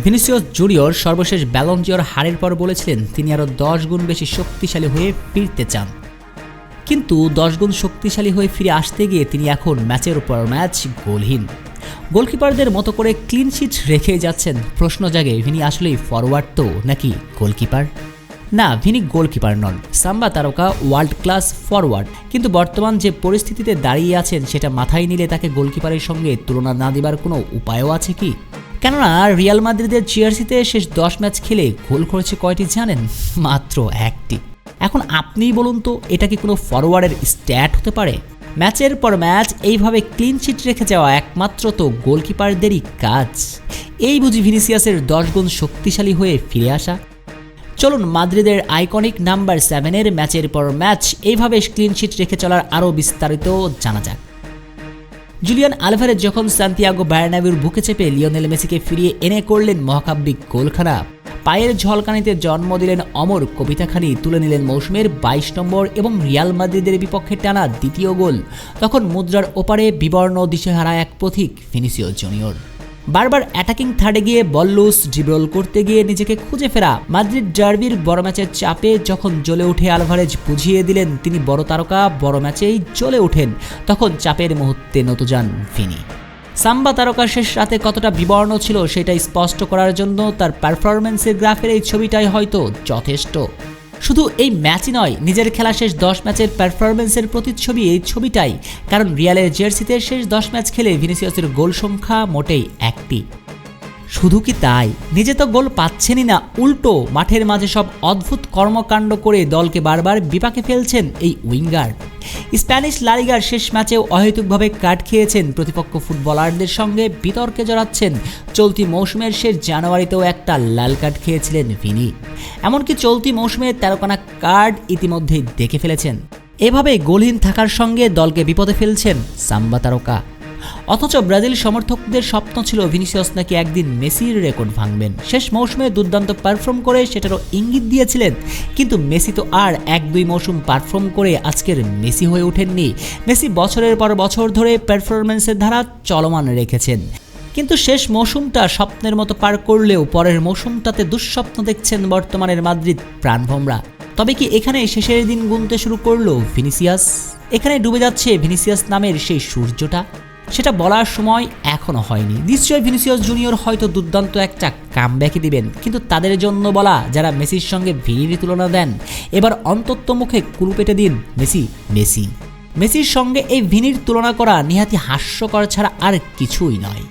Vinicius junior সর্বশেষ Ballon d'Or হারের পর বলেছিলেন তিনি আরও 10 গুণ বেশি শক্তিশালী হয়ে ফিরতে চান, কিন্তু 10 গুণ শক্তিশালী হয়ে ফিরে আসতে গিয়ে তিনি এখন ম্যাচের পর ম্যাচ গোলহীন। গোলকিপারদের মতো করে ক্লিন শিট রেখে যাচ্ছেন। প্রশ্ন জাগে, ভিনি আসলেই ফরওয়ার্ড তো নাকি গোলকিপার? না, ভিনি গোলকিপার নন, সাম্বা তারকা ওয়ার্ল্ড ক্লাস ফরওয়ার্ড, কিন্তু বর্তমান যে পরিস্থিতিতে দাঁড়িয়ে আছেন সেটা মাথায় নিলে তাকে গোলকিপারের সঙ্গে তুলনা না দেবার কোনো উপায়ও আছে কি? কেননা রিয়াল মাদ্রিদের চেলসিতে শেষ 10 ম্যাচ খেলে গোল করেছে কয়টি জানেন? মাত্র 1টি। এখন আপনিই বলুন তো, এটা কি কোনো ফরওয়ার্ডের স্ট্যাট হতে পারে? ম্যাচের পর ম্যাচ এইভাবে ক্লিন শিট রেখে যাওয়া একমাত্র তো গোলকিপারদেরই কাজ। এই বুঝি ভিনিসিয়াসের 10 গুণ শক্তিশালী হয়ে ফিরে আসা? চলুন মাদ্রিদের আইকনিক নাম্বার 7-এর ম্যাচের পর ম্যাচ এইভাবে ক্লিন শিট রেখে চলার আরও বিস্তারিত জানা যাক। জুলিয়ান আলভারেজ যখন সান্তিয়াগো বার্নাবিউর বুকে চেপে লিওনেল মেসিকে ফিরিয়ে এনে করলেন মহাকাব্যিক গোলখানা, পায়ের ঝলকানিতে জন্ম দিলেন অমর কবিতাখানি, তুলে নিলেন মৌসুমের 22 নম্বর এবং রিয়াল মাদ্রিদের বিপক্ষে টানা দ্বিতীয় গোল, তখন মুদ্রার ওপারে বিবর্ণ দিশেহারা এক পথিক ভিনিসিয়াস জুনিয়র। বারবার অ্যাটাকিং থার্ডে গিয়ে বল লুজ ড্রিবল করতে গিয়ে নিজেকে খুঁজে ফেরা, মাদ্রিদ ডার্বির বড় ম্যাচের চাপে যখন জ্বলে উঠে আলভারেজ বুঝিয়ে দিলেন তিনি বড় তারকা, বড় ম্যাচেই জ্বলে ওঠেন, তখন চাপের মুহূর্তে নতো যান ভিনি। সাম্বা তারকা শেষ রাতে কতটা বিবর্ণ ছিল সেটা স্পষ্ট করার জন্য তার পারফরম্যান্সের গ্রাফের এই ছবিটাই হয়তো যথেষ্ট। শুধু এই ম্যাচই নয়, নিজের খেলা শেষ 10 ম্যাচের পারফরম্যান্সের প্রতিচ্ছবি এই ছবিটাই, কারণ রিয়ালের জার্সিতে শেষ 10 ম্যাচ খেলে ভিনিসিয়াসের গোল সংখ্যা মোটেই 1টি। শুধু কি তাই, নিজে তো গোল পাচ্ছেনই না, উল্টো মাঠের মাঝে সব অদ্ভুত কর্মকাণ্ড করে দলকে বারবার বিপাকে ফেলছেন এই উইঙ্গার। স্প্যানিশ লা লিগার শেষ ম্যাচেও অহেতুকভাবে কাট খেয়েছেন, প্রতিপক্ষ ফুটবলারদের সঙ্গে বিতর্কে জড়াচ্ছেন। চলতি মৌসুমের শেষ জানুয়ারিতেও একটা লাল কার্ড খেয়েছিলেন ভিনি, এমনকি চলতি মৌসুমে 13খানা কার্ড ইতিমধ্যেই দেখে ফেলেছেন। এভাবে গোলহীন থাকার সঙ্গে দলকে বিপদে ফেলছেন সাম্বা তারকা। অথচ ব্রাজিল সমর্থকদের স্বপ্ন ছিল ভিনিসিয়াস নাকি একদিন মেসির রেকর্ড ভাঙবেন। শেষ মৌসুমে দুর্দান্ত পারফর্ম করে সেটারও ইঙ্গিত দিয়েছিলেন, কিন্তু মেসি তো আর 1-2 মৌসুম পারফর্ম করে আজকের মেসি হয়ে ওঠেননি। মেসি বছরের পর বছর ধরে পারফরম্যান্সের ধারা চলমান রেখেছেন, কিন্তু শেষ মৌসুমটা স্বপ্নের মতো পার করলেও পরের মৌসুমটাতে দুঃস্বপ্ন দেখছেন বর্তমানের মাদ্রিদ প্রাণভোমরা। তবে কি এখানে শেষের দিন গুনতে শুরু করলো ভিনিসিয়াস? এখানে ডুবে যাচ্ছে ভিনিসিয়াস নামের সেই সূর্যটা? সেটা বলার সময় এখনো হয়নি। নিশ্চয়ই ভিনিসিয়াস জুনিয়র হয়তো দুর্দান্ত একটা কামব্যাকই দিবেন, কিন্তু তাদের জন্য বলা যারা মেসির সঙ্গে ভিনির তুলনা দেন, এবার অন্তত মুখে কুলু পেটে দিন মেসি মেসি। মেসির সঙ্গে এই ভিনির তুলনা করা নেহাতি হাস্যকর ছাড়া আর কিছুই নয়।